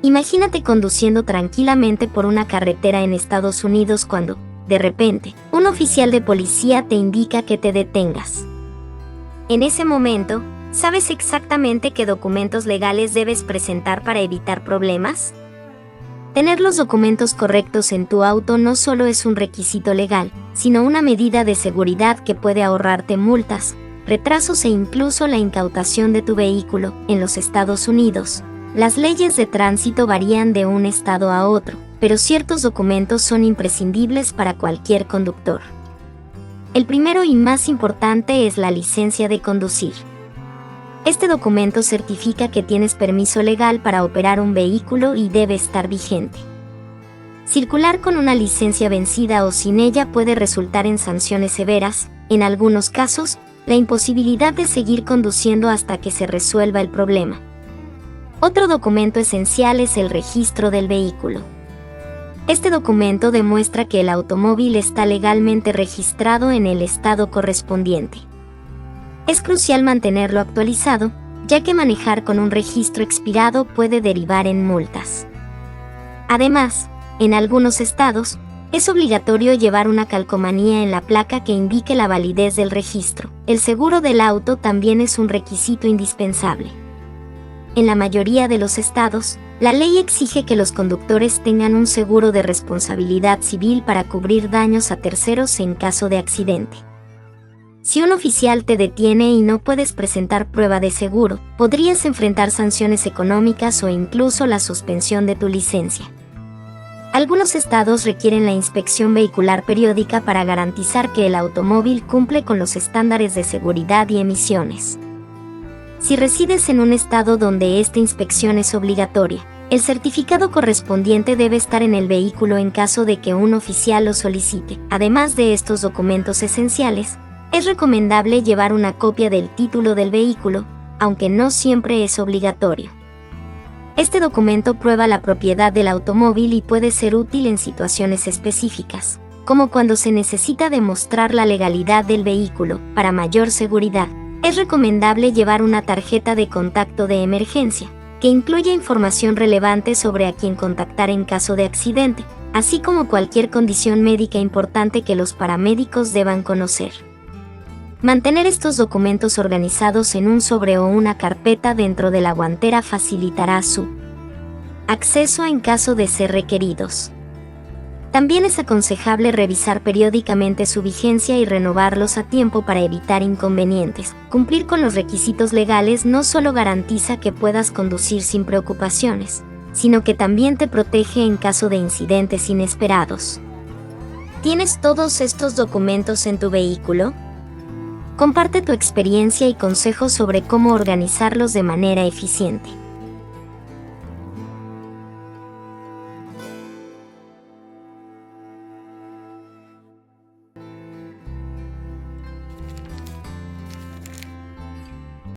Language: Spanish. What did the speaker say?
Imagínate conduciendo tranquilamente por una carretera en Estados Unidos cuando, de repente, un oficial de policía te indica que te detengas. En ese momento, ¿sabes exactamente qué documentos legales debes presentar para evitar problemas? Tener los documentos correctos en tu auto no solo es un requisito legal, sino una medida de seguridad que puede ahorrarte multas, retrasos e incluso la incautación de tu vehículo. En los Estados Unidos, las leyes de tránsito varían de un estado a otro, pero ciertos documentos son imprescindibles para cualquier conductor. El primero y más importante es la licencia de conducir. Este documento certifica que tienes permiso legal para operar un vehículo y debe estar vigente. Circular con una licencia vencida o sin ella puede resultar en sanciones severas, en algunos casos, la imposibilidad de seguir conduciendo hasta que se resuelva el problema. Otro documento esencial es el registro del vehículo. Este documento demuestra que el automóvil está legalmente registrado en el estado correspondiente. Es crucial mantenerlo actualizado, ya que manejar con un registro expirado puede derivar en multas. Además, en algunos estados, es obligatorio llevar una calcomanía en la placa que indique la validez del registro. El seguro del auto también es un requisito indispensable. En la mayoría de los estados, la ley exige que los conductores tengan un seguro de responsabilidad civil para cubrir daños a terceros en caso de accidente. Si un oficial te detiene y no puedes presentar prueba de seguro, podrías enfrentar sanciones económicas o incluso la suspensión de tu licencia. Algunos estados requieren la inspección vehicular periódica para garantizar que el automóvil cumple con los estándares de seguridad y emisiones. Si resides en un estado donde esta inspección es obligatoria, el certificado correspondiente debe estar en el vehículo en caso de que un oficial lo solicite. Además de estos documentos esenciales, es recomendable llevar una copia del título del vehículo, aunque no siempre es obligatorio. Este documento prueba la propiedad del automóvil y puede ser útil en situaciones específicas, como cuando se necesita demostrar la legalidad del vehículo. Para mayor seguridad, es recomendable llevar una tarjeta de contacto de emergencia, que incluya información relevante sobre a quién contactar en caso de accidente, así como cualquier condición médica importante que los paramédicos deban conocer. Mantener estos documentos organizados en un sobre o una carpeta dentro de la guantera facilitará su acceso en caso de ser requeridos. También es aconsejable revisar periódicamente su vigencia y renovarlos a tiempo para evitar inconvenientes. Cumplir con los requisitos legales no solo garantiza que puedas conducir sin preocupaciones, sino que también te protege en caso de incidentes inesperados. ¿Tienes todos estos documentos en tu vehículo? Comparte tu experiencia y consejos sobre cómo organizarlos de manera eficiente.